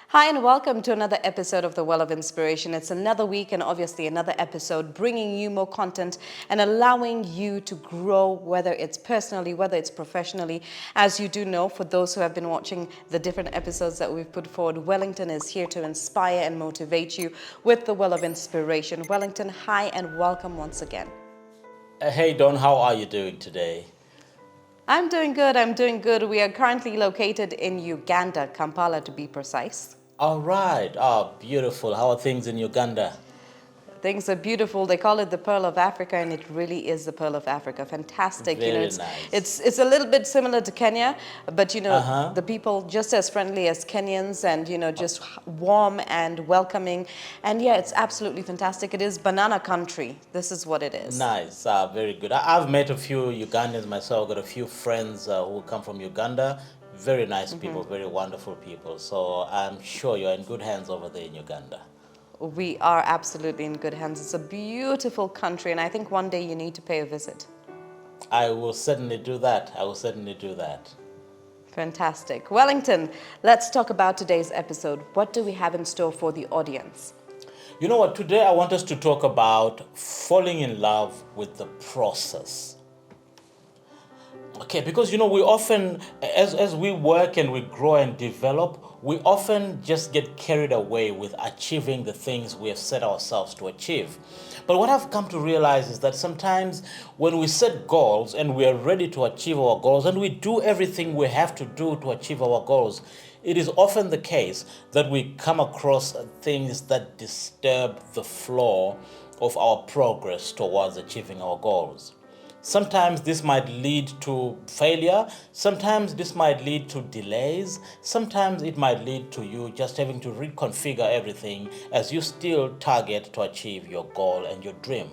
Hi and welcome to another episode of the Well of Inspiration. It's another week and obviously another episode bringing you more content and allowing you to grow, whether it's personally, whether it's professionally. As you do know, for those who have been watching the different episodes that we've put forward, Wellington is here to inspire and motivate you with the Well of Inspiration. Wellington, hi and welcome once again. Hey Don, how are you doing today? I'm doing good. We are currently located in Uganda, Kampala to be precise. All right. Oh, beautiful. How are things in Uganda? Things are beautiful. They call it the Pearl of Africa, and it really is the Pearl of Africa. Fantastic. Very It's, nice. it's a little bit similar to Kenya, but the people just as friendly as Kenyans, and just warm and welcoming. And yeah, it's absolutely fantastic. It is banana country. This is what it is. Nice. Very good. I've met a few Ugandans myself. Got a few friends who come from Uganda. Very nice people, very wonderful people. So I'm sure you're in good hands over there in Uganda. We are absolutely in good hands. It's a beautiful country, and I think one day you need to pay a visit. I will certainly do that. Fantastic. Wellington, let's talk about today's episode. What do we have in store for the audience? You know what? Today I want us to talk about falling in love with the process. Okay, because we often, as we work and we grow and develop, we often just get carried away with achieving the things we have set ourselves to achieve. But what I've come to realize is that sometimes when we set goals and we are ready to achieve our goals and we do everything we have to do to achieve our goals, it is often the case that we come across things that disturb the flow of our progress towards achieving our goals. Sometimes this might lead to failure, sometimes this might lead to delays, sometimes it might lead to you just having to reconfigure everything as you still target to achieve your goal and your dream.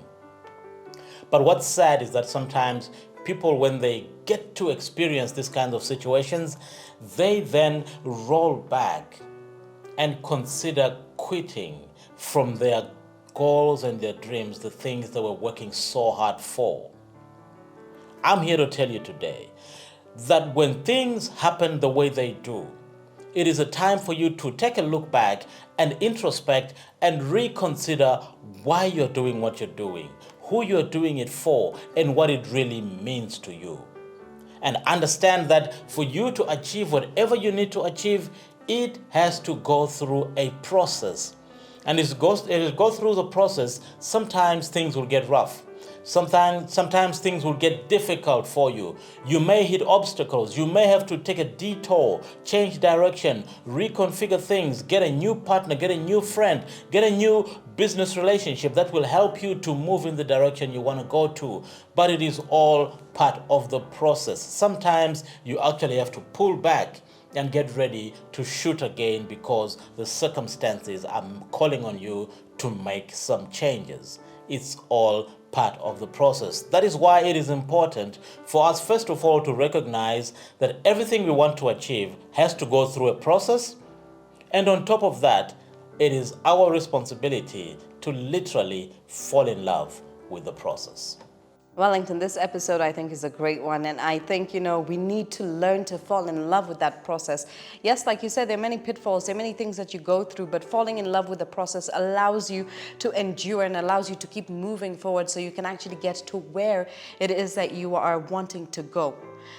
But what's sad is that sometimes people, when they get to experience these kinds of situations, they then roll back and consider quitting from their goals and their dreams, the things they were working so hard for. I'm here to tell you today that when things happen the way they do, it is a time for you to take a look back and introspect and reconsider why you're doing what you're doing, who you're doing it for, and what it really means to you. And understand that for you to achieve whatever you need to achieve, it has to go through a process. And as it goes through the process, sometimes things will get rough. Sometimes things will get difficult for you. You may hit obstacles. You may have to take a detour, change direction, reconfigure things, get a new partner, get a new friend, get a new business relationship that will help you to move in the direction you want to go to. But it is all part of the process. Sometimes you actually have to pull back and get ready to shoot again because the circumstances are calling on you to make some changes. It's all part of the process. That is why it is important for us, first of all, to recognize that everything we want to achieve has to go through a process. And on top of that, it is our responsibility to literally fall in love with the process. Wellington, this episode I think is a great one, and I think we need to learn to fall in love with that process. Yes, like you said, there are many pitfalls, there are many things that you go through, but falling in love with the process allows you to endure and allows you to keep moving forward so you can actually get to where it is that you are wanting to go.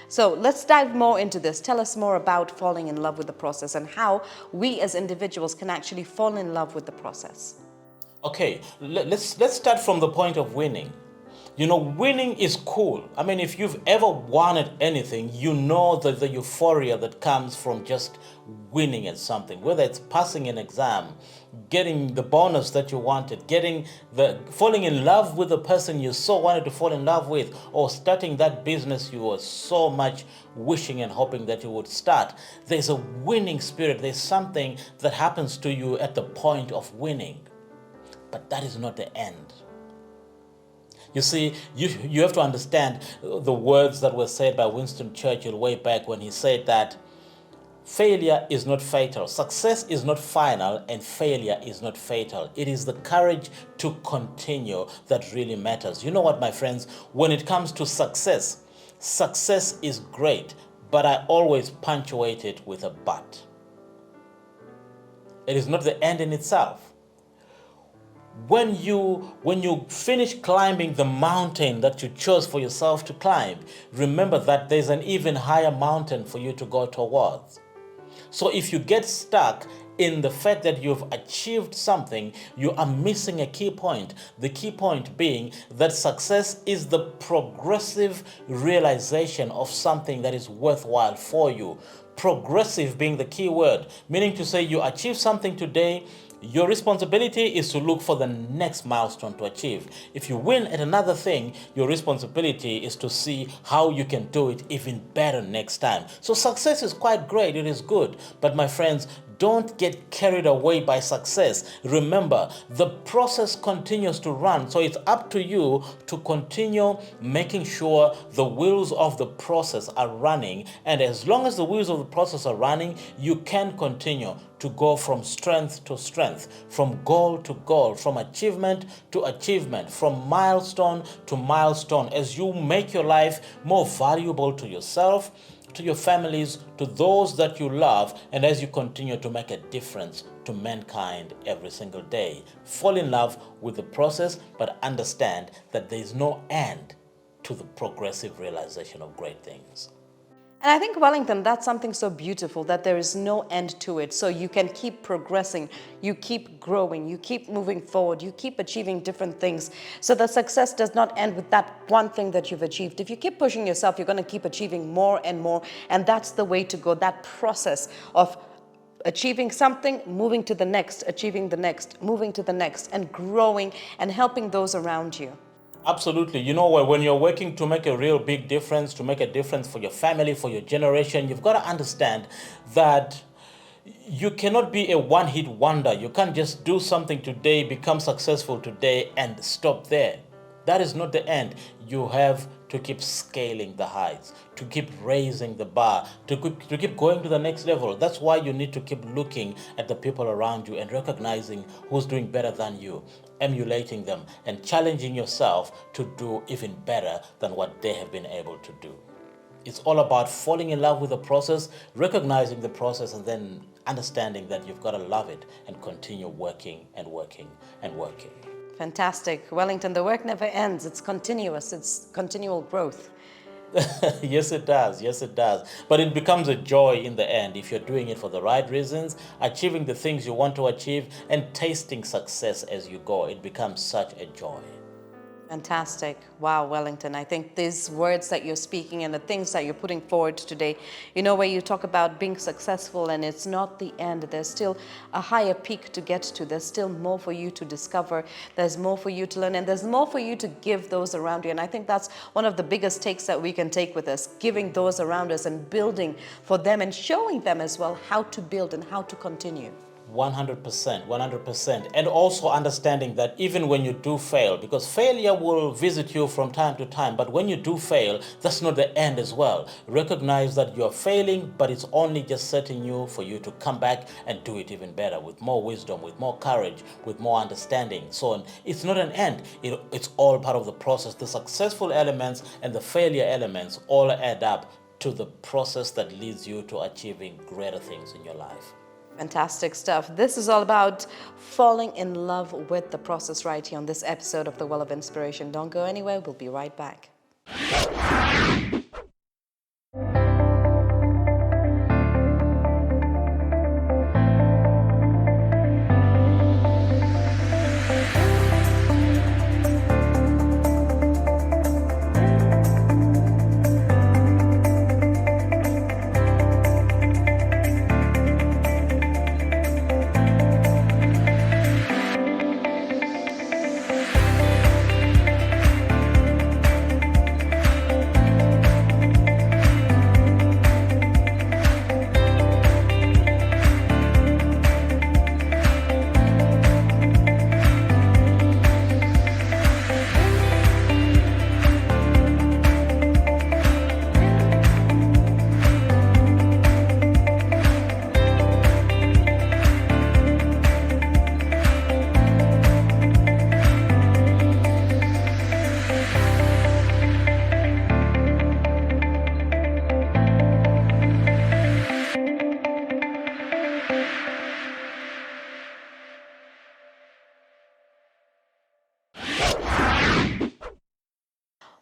So let's dive more into this. Tell us more about falling in love with the process and how we as individuals can actually fall in love with the process. Okay, let's start from the point of winning. Winning is cool. I mean, if you've ever won at anything, you know the euphoria that comes from just winning at something, whether it's passing an exam, getting the bonus that you wanted, falling in love with the person you so wanted to fall in love with, or starting that business you were so much wishing and hoping that you would start. There's a winning spirit. There's something that happens to you at the point of winning. But that is not the end. You see, you have to understand the words that were said by Winston Churchill way back when he said that failure is not fatal. Success is not final, and failure is not fatal. It is the courage to continue that really matters. You know what, my friends? When it comes to success, success is great, but I always punctuate it with a but. It is not the end in itself. When you finish climbing the mountain that you chose for yourself to climb, remember that there's an even higher mountain for you to go towards. So if you get stuck in the fact that you've achieved something, you are missing a key point. The key point being that success is the progressive realization of something that is worthwhile for you. Progressive being the key word, meaning to say you achieve something today, your responsibility is to look for the next milestone to achieve. If you win at another thing, your responsibility is to see how you can do it even better next time. So success is quite great, it is good. But my friends, don't get carried away by success. Remember, the process continues to run. So it's up to you to continue making sure the wheels of the process are running. And as long as the wheels of the process are running, you can continue to go from strength to strength, from goal to goal, from achievement to achievement, from milestone to milestone, as you make your life more valuable to yourself, to your families, to those that you love, and as you continue to make a difference to mankind every single day. Fall in love with the process, but understand that there is no end to the progressive realization of great things. And I think, Wellington, that's something so beautiful, that there is no end to it. So you can keep progressing, you keep growing, you keep moving forward, you keep achieving different things. So the success does not end with that one thing that you've achieved. If you keep pushing yourself, you're going to keep achieving more and more. And that's the way to go, that process of achieving something, moving to the next, achieving the next, moving to the next, and growing and helping those around you. Absolutely. You know, when you're working to make a real big difference, to make a difference for your family, for your generation, you've got to understand that you cannot be a one-hit wonder. You can't just do something today, become successful today, and stop there. That is not the end. You have to keep scaling the heights, to keep raising the bar, to keep going to the next level. That's why you need to keep looking at the people around you and recognizing who's doing better than you, emulating them, and challenging yourself to do even better than what they have been able to do. It's all about falling in love with the process, recognizing the process, and then understanding that you've got to love it and continue working and working and working. Fantastic. Wellington, the work never ends. It's continuous. It's continual growth. Yes, it does. Yes, it does. But it becomes a joy in the end if you're doing it for the right reasons, achieving the things you want to achieve, and tasting success as you go. It becomes such a joy. Fantastic. Wow, Wellington. I think these words that you're speaking and the things that you're putting forward today, you know, where you talk about being successful and it's not the end. There's still a higher peak to get to. There's still more for you to discover. There's more for you to learn, and there's more for you to give those around you. And I think that's one of the biggest takes that we can take with us, giving those around us and building for them and showing them as well how to build and how to continue. 100%. And also understanding that even when you do fail, because failure will visit you from time to time, but when you do fail, that's not the end as well. Recognize that you're failing, but it's only just setting you for you to come back and do it even better, with more wisdom, with more courage, with more understanding. So it's not an end. It's all part of the process. The successful elements and the failure elements all add up to the process that leads you to achieving greater things in your life. Fantastic stuff. This is all about falling in love with the process right here on this episode of The Well of Inspiration. Don't go anywhere. We'll be right back.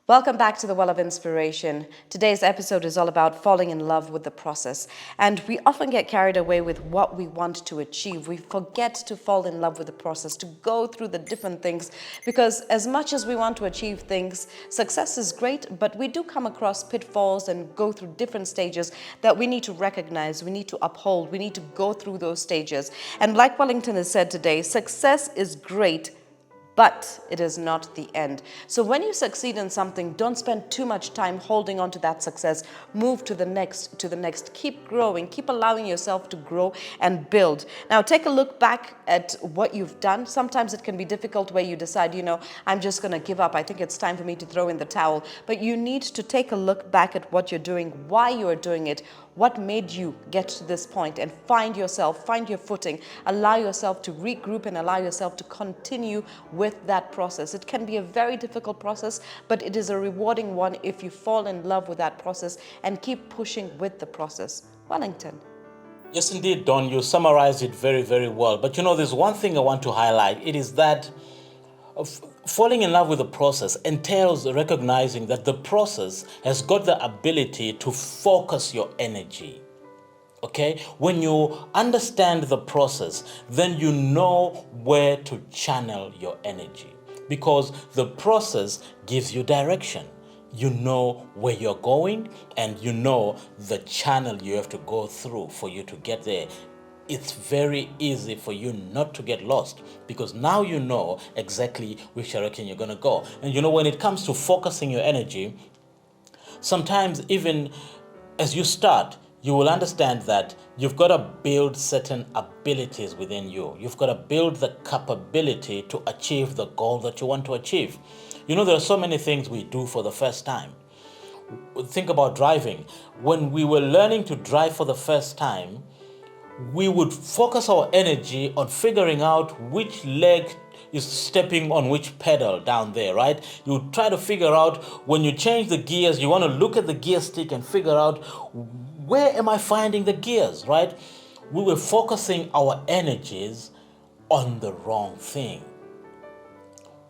Welcome back to the Well of Inspiration. Today's episode is all about falling in love with the process. And we often get carried away with what we want to achieve. We forget to fall in love with the process, to go through the different things. Because as much as we want to achieve things, success is great, but we do come across pitfalls and go through different stages that we need to recognize, we need to uphold, we need to go through those stages. And like Wellington has said today, success is great, but it is not the end. So when you succeed in something, don't spend too much time holding on to that success. Move to the next, to the next. Keep growing, keep allowing yourself to grow and build. Now take a look back at what you've done. Sometimes it can be difficult where you decide, I'm just gonna give up. I think it's time for me to throw in the towel. But you need to take a look back at what you're doing, why you're doing it, what made you get to this point, and find yourself, find your footing, allow yourself to regroup and allow yourself to continue with that process. It can be a very difficult process, but it is a rewarding one if you fall in love with that process and keep pushing with the process. Wellington. Yes, indeed, Don, you summarized it very, very well. But there's one thing I want to highlight. It is that falling in love with the process entails recognizing that the process has got the ability to focus your energy. Okay? When you understand the process, then you know where to channel your energy, because the process gives you direction. You know where you're going, and you know the channel you have to go through for you to get there. It's very easy for you not to get lost, because now you know exactly which direction you're going to go. And when it comes to focusing your energy, sometimes even as you start, you will understand that you've got to build certain abilities within you. You've got to build the capability to achieve the goal that you want to achieve. There are so many things we do for the first time. Think about driving. When we were learning to drive for the first time, we would focus our energy on figuring out which leg is stepping on which pedal down there, right? You try to figure out, when you change the gears, you want to look at the gear stick and figure out, where am I finding the gears, right? We were focusing our energies on the wrong thing.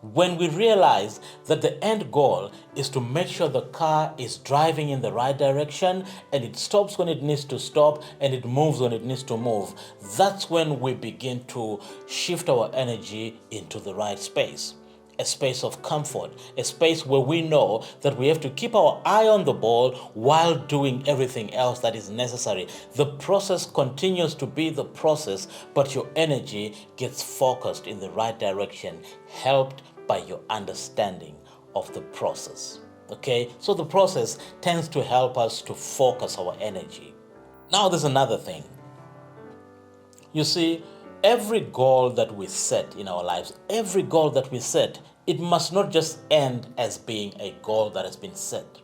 When we realize that the end goal is to make sure the car is driving in the right direction, and it stops when it needs to stop and it moves when it needs to move, that's when we begin to shift our energy into the right space. A space of comfort, a space where we know that we have to keep our eye on the ball while doing everything else that is necessary. The process continues to be the process, but your energy gets focused in the right direction, helped by your understanding of the process. Okay, so the process tends to help us to focus our energy. Now there's another thing. You see, every goal that we set in our lives, every goal that we set, it must not just end as being a goal that has been set.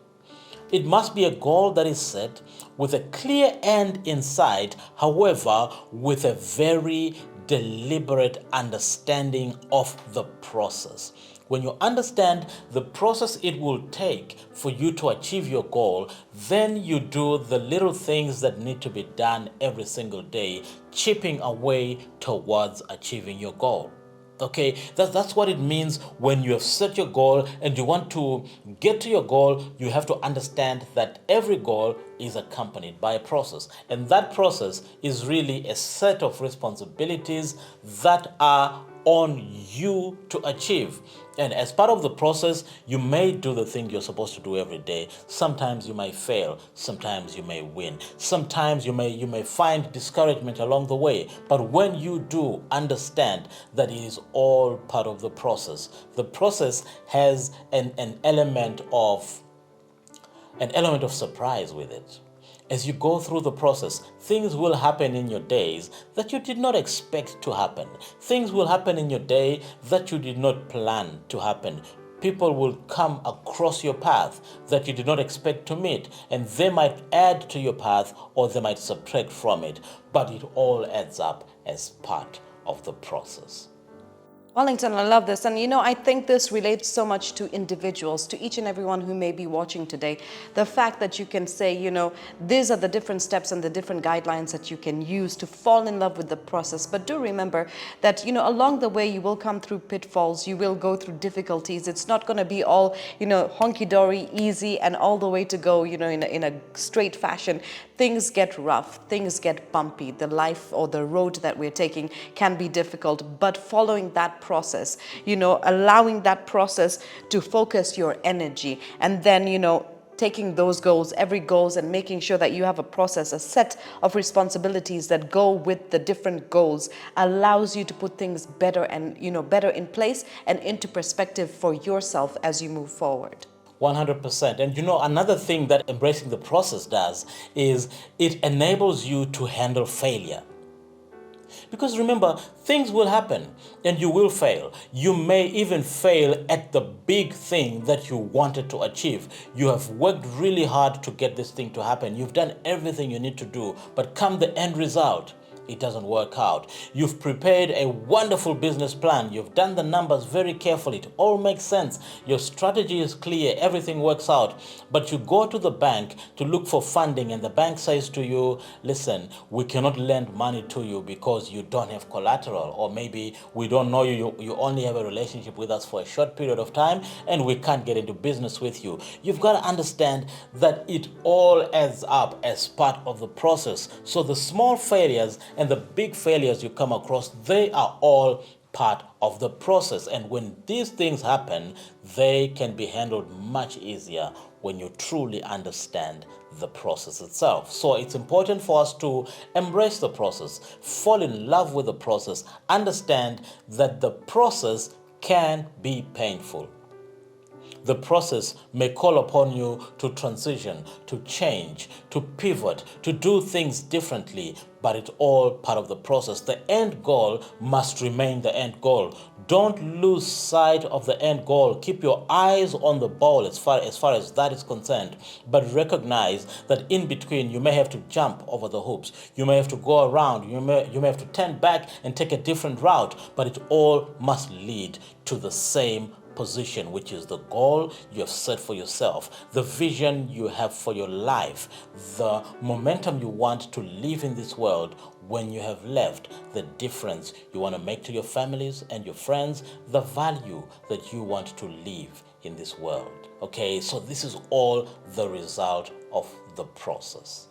It must be a goal that is set with a clear end in sight, however, with a very deliberate understanding of the process. When you understand the process it will take for you to achieve your goal, then you do the little things that need to be done every single day, chipping away towards achieving your goal. Okay, that's what it means when you have set your goal and you want to get to your goal. You have to understand that every goal is accompanied by a process, and that process is really a set of responsibilities that are on you to achieve. And as part of the process, you may do the thing you're supposed to do every day. Sometimes you may fail, sometimes you may win, sometimes you may find discouragement along the way. But when you do understand that it is all part of the process has an element of surprise with it. As you go through the process, things will happen in your days that you did not expect to happen. Things will happen in your day that you did not plan to happen. People will come across your path that you did not expect to meet, and they might add to your path or they might subtract from it, but it all adds up as part of the process. Wellington, I love this. And I think this relates so much to individuals, to each and everyone who may be watching today. The fact that you can say, these are the different steps and the different guidelines that you can use to fall in love with the process. But do remember that, along the way, you will come through pitfalls, you will go through difficulties. It's not going to be all, honky-dory, easy, and all the way to go, in a straight fashion. Things get rough, things get bumpy. The life or the road that we're taking can be difficult, but following that process, allowing that process to focus your energy, and then, taking those goals, every goals, and making sure that you have a process, a set of responsibilities that go with the different goals, allows you to put things better and, better in place and into perspective for yourself as you move forward. 100%. And another thing that embracing the process does is it enables you to handle failure. Because remember, things will happen and you will fail. You may even fail at the big thing that you wanted to achieve. You have worked really hard to get this thing to happen. You've done everything you need to do, but come the end result, it doesn't work out. You've prepared a wonderful business plan. You've done the numbers very carefully. It all makes sense. Your strategy is clear. Everything works out. But you go to the bank to look for funding and the bank says to you, listen, we cannot lend money to you because you don't have collateral, or maybe we don't know you. You only have a relationship with us for a short period of time and we can't get into business with you. You've got to understand that it all adds up as part of the process. So the small failures and the big failures you come across, they are all part of the process. And when these things happen, they can be handled much easier when you truly understand the process itself. So it's important for us to embrace the process, fall in love with the process, understand that the process can be painful. The process may call upon you to transition, to change, to pivot, to do things differently, but it's all part of the process. The end goal must remain the end goal. Don't lose sight of the end goal. Keep your eyes on the ball as far as that is concerned, but recognize that in between you may have to jump over the hoops. You may have to go around. You may have to turn back and take a different route, but it all must lead to the same position, which is the goal you have set for yourself, the vision you have for your life, the momentum you want to live in this world when you have left, the difference you want to make to your families and your friends, the value that you want to live in this world. Okay, so this is all the result of the process.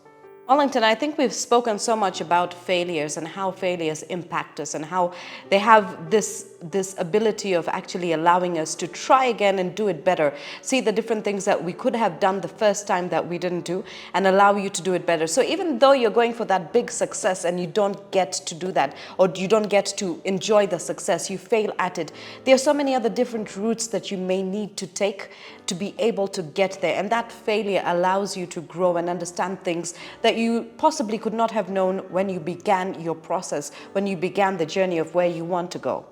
Wellington, I think we've spoken so much about failures and how failures impact us and how they have this ability of actually allowing us to try again and do it better. See the different things that we could have done the first time that we didn't do and allow you to do it better. So even though you're going for that big success and you don't get to do that, or you don't get to enjoy the success, you fail at it, there are so many other different routes that you may need to take to be able to get there. And that failure allows you to grow and understand things that you possibly could not have known when you began your process, when you began the journey of where you want to go.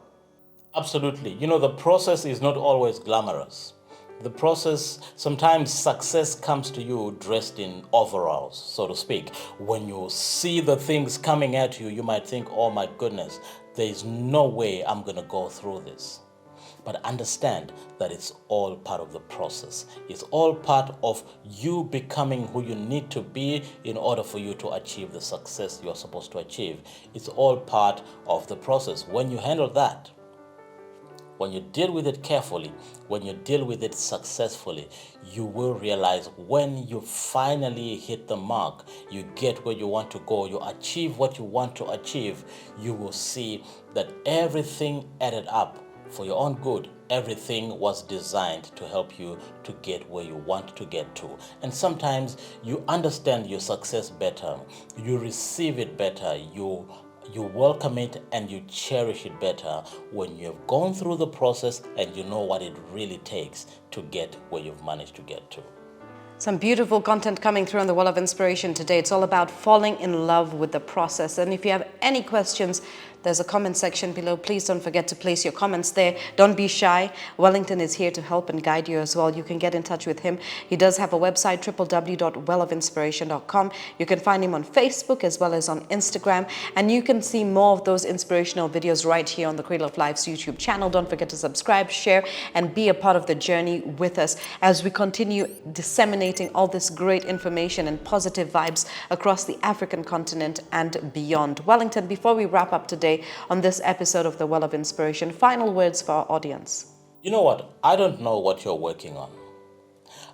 Absolutely. The process is not always glamorous. The process, sometimes success comes to you dressed in overalls, so to speak. When you see the things coming at you, you might think, oh my goodness, there is no way I'm going to go through this. But understand that it's all part of the process. It's all part of you becoming who you need to be in order for you to achieve the success you're supposed to achieve. It's all part of the process. When you handle that, when you deal with it carefully, when you deal with it successfully, you will realize when you finally hit the mark, you get where you want to go, you achieve what you want to achieve, you will see that everything added up for your own good. Everything was designed to help you to get where you want to get to. And sometimes you understand your success better, you receive it better, you welcome it and you cherish it better when you've gone through the process and you know what it really takes to get where you've managed to get to. Some beautiful content coming through on the Well of Inspiration today. It's all about falling in love with the process. And if you have any questions, There's a comment section below. Please don't forget to place your comments there. Don't be shy. Wellington is here to help and guide you as well. You can get in touch with him. He does have a website, www.wellofinspiration.com. You can find him on Facebook as well as on Instagram. And you can see more of those inspirational videos right here on the Cradle of Life's YouTube channel. Don't forget to subscribe, share, and be a part of the journey with us as we continue disseminating all this great information and positive vibes across the African continent and beyond. Wellington, before we wrap up today on this episode of the Well of Inspiration, final words for our audience. You know what? I don't know what you're working on.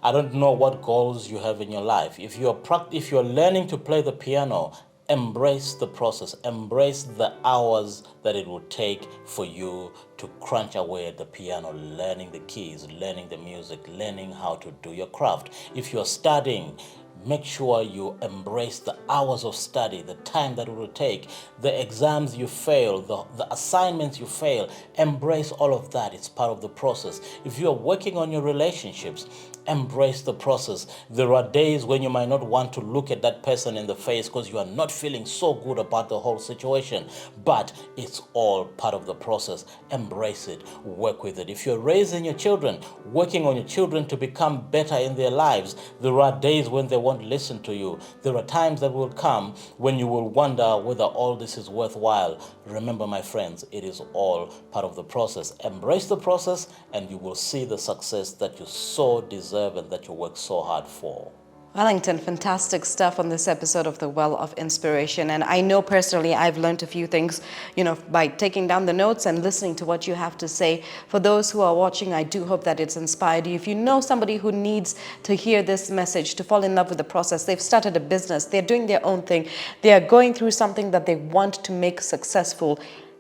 I don't know what goals you have in your life. If you're learning to play the piano, embrace the process. Embrace the hours that it will take for you to crunch away at the piano, learning the keys, learning the music, learning how to do your craft. If you're studying, make sure you embrace the hours of study, the time that it will take, the exams you fail, the assignments you fail. Embrace all of that. It's part of the process. If you're working on your relationships, embrace the process. There are days when you might not want to look at that person in the face because you are not feeling so good about the whole situation, but it's all part of the process. Embrace it, work with it. If you're raising your children, working on your children to become better in their lives, there are days when they won't listen to you. There are times that will come when you will wonder whether all this is worthwhile. Remember, my friends, it is all part of the process. Embrace the process and you will see the success that you so deserve and that you work so hard for. Wellington, fantastic stuff on this episode of The Well of Inspiration. And I know personally I've learned a few things, by taking down the notes and listening to what you have to say. For those who are watching, I do hope that it's inspired you. If you know somebody who needs to hear this message, to fall in love with the process, they've started a business, they're doing their own thing, they are going through something that they want to make successful,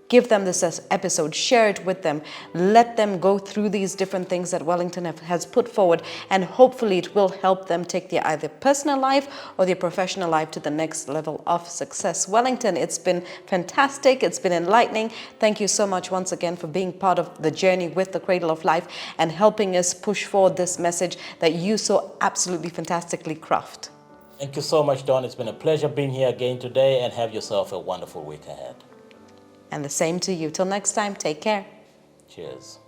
give them this episode, share it with them, let them go through these different things that Wellington has put forward, and hopefully it will help them take their either personal life or their professional life to the next level of success. Wellington, it's been fantastic. It's been enlightening. Thank you so much once again for being part of the journey with the Cradle of Life and helping us push forward this message that you so absolutely fantastically craft. Thank you so much, Dawn. It's been a pleasure being here again today, and have yourself a wonderful week ahead. And the same to you. Till next time, take care. Cheers.